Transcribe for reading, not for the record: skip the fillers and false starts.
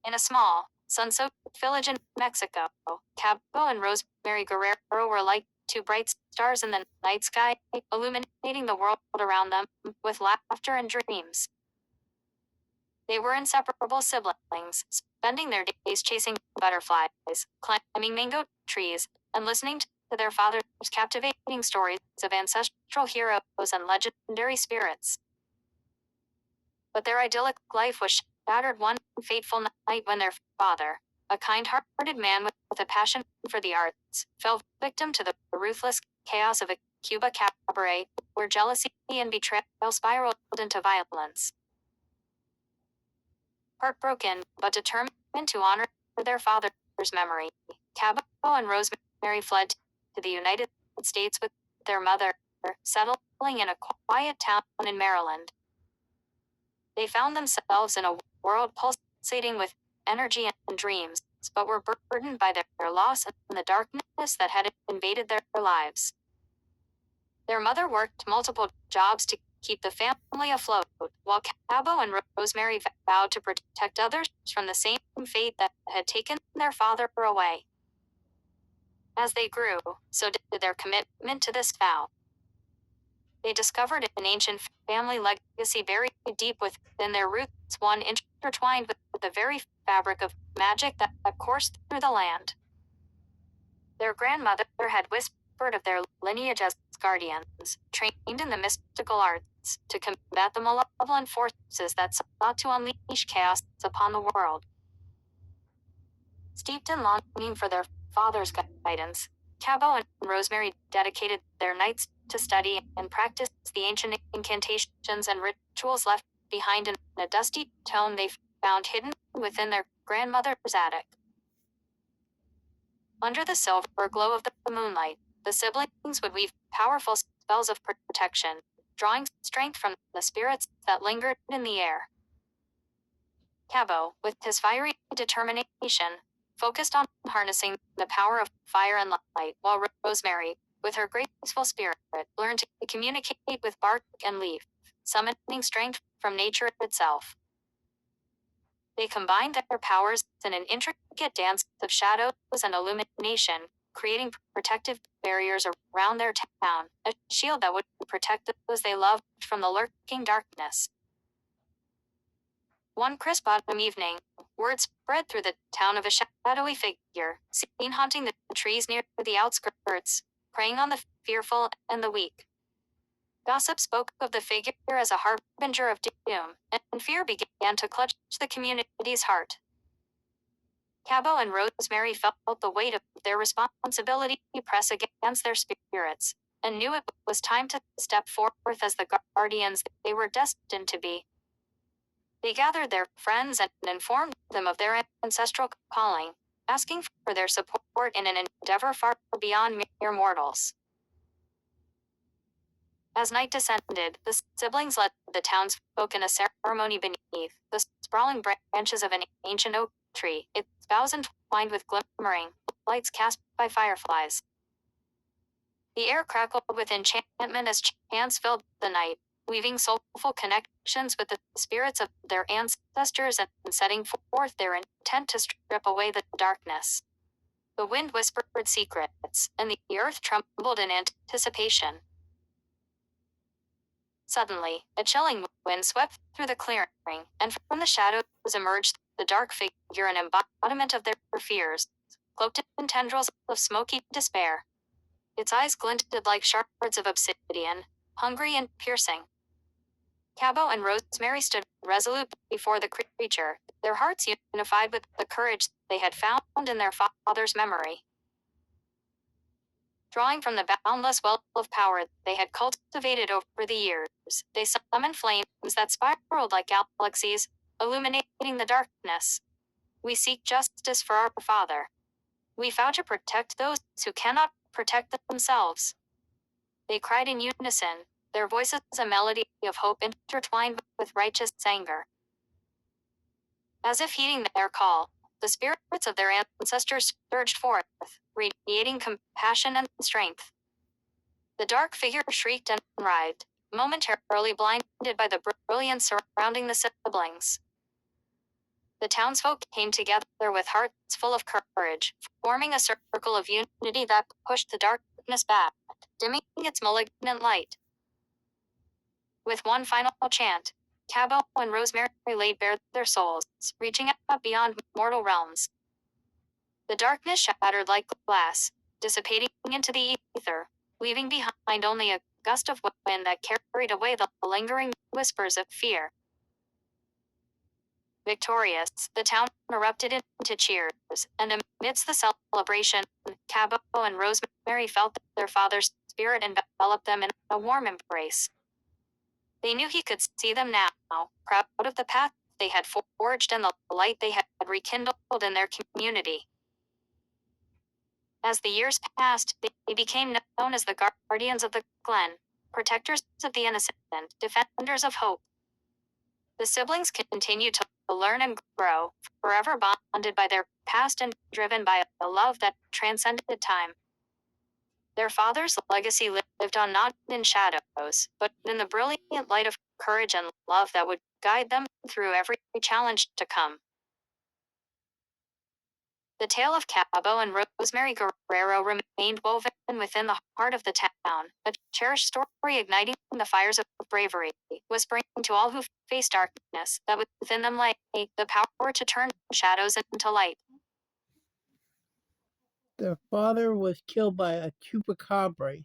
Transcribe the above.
In a small, sun-soaked village in Mexico, Chabo and Rosemary Guerrero were like two bright stars in the night sky, illuminating the world around them with laughter and dreams. They were inseparable siblings, spending their days chasing butterflies, climbing mango trees, and listening to their father's captivating stories of ancestral heroes and legendary spirits. But their idyllic life was shattered one fateful night when their father, a kind-hearted man with a passion for the arts, fell victim to the ruthless chaos of a Cuba cabaret, where jealousy and betrayal spiraled into violence. Heartbroken, but determined to honor their father's memory, Chabo and Rosemary fled to the United States with their mother, settling in a quiet town in Maryland. They found themselves in a world pulsating with energy and dreams, but were burdened by their loss and the darkness that had invaded their lives. Their mother worked multiple jobs to keep the family afloat, while Chabo and Rosemary vowed to protect others from the same fate that had taken their father away. As they grew, so did their commitment to this vow. They discovered an ancient family legacy buried deep within their roots, one intertwined with the very fabric of magic that coursed through the land. Their grandmother had whispered of their lineage as guardians, trained in the mystical arts, to combat the malevolent forces that sought to unleash chaos upon the world. Steeped in longing for their father's guidance, Chabo and Rosemary dedicated their nights to study and practice the ancient incantations and rituals left behind in a dusty tome they found hidden within their grandmother's attic. Under the silver glow of the moonlight, the siblings would weave powerful spells of protection, drawing strength from the spirits that lingered in the air. Chabo, with his fiery determination, focused on harnessing the power of fire and light, while Rosemary, with her graceful spirit, learned to communicate with bark and leaf, summoning strength from nature itself. They combined their powers in an intricate dance of shadows and illumination, creating protective barriers around their town, a shield that would protect those they loved from the lurking darkness. One crisp autumn evening, word spread through the town of a shadowy figure, seen haunting the trees near the outskirts, preying on the fearful and the weak. Gossip spoke of the figure as a harbinger of doom, and fear began to clutch the community's heart. Chabo and Rosemary felt the weight of their responsibility press against their spirits, and knew it was time to step forth as the guardians they were destined to be. They gathered their friends and informed them of their ancestral calling, asking for their support in an endeavor far beyond mere mortals. As night descended, the siblings led the townsfolk in a ceremony beneath the sprawling branches of an ancient oak tree, its boughs entwined with glimmering lights cast by fireflies. The air crackled with enchantment as chants filled the night, weaving soulful connections with the spirits of their ancestors and setting forth their intent to strip away the darkness. The wind whispered secrets, and the earth trembled in anticipation. Suddenly, a chilling wind swept through the clearing, and from the shadows emerged the dark figure, an embodiment of their fears, cloaked in tendrils of smoky despair. Its eyes glinted like shards of obsidian, hungry and piercing. Chabo and Rosemary stood resolute before the creature, their hearts unified with the courage they had found in their father's memory. Drawing from the boundless well of power they had cultivated over the years, they summoned flames that spiraled like galaxies, illuminating the darkness. We seek justice for our father. We vow to protect those who cannot protect themselves. They cried in unison, their voices a melody of hope intertwined with righteous anger. As if heeding their call, the spirits of their ancestors surged forth, radiating compassion and strength. The dark figure shrieked and writhed, momentarily blinded by the brilliance surrounding the siblings. The townsfolk came together with hearts full of courage, forming a circle of unity that pushed the darkness back, dimming its malignant light. With one final chant, Chabo and Rosemary laid bare their souls, reaching out beyond mortal realms. The darkness shattered like glass, dissipating into the ether, leaving behind only a gust of wind that carried away the lingering whispers of fear. Victorious, the town erupted into cheers, and amidst the celebration, Chabo and Rosemary felt their father's spirit envelop them in a warm embrace. They knew he could see them now, proud of the path they had forged and the light they had rekindled in their community. As the years passed, they became known as the guardians of the Glen, protectors of the innocent, defenders of hope. The siblings continued to learn and grow, forever bonded by their past and driven by a love that transcended time. Their father's legacy lived on not in shadows, but in the brilliant light of courage and love that would guide them through every challenge to come. The tale of Chabo and Rosemary Guerrero remained woven within the heart of the town, a cherished story igniting the fires of bravery, whispering to all who face darkness that within them lay the power to turn shadows into light. Their father was killed by a chupacabra.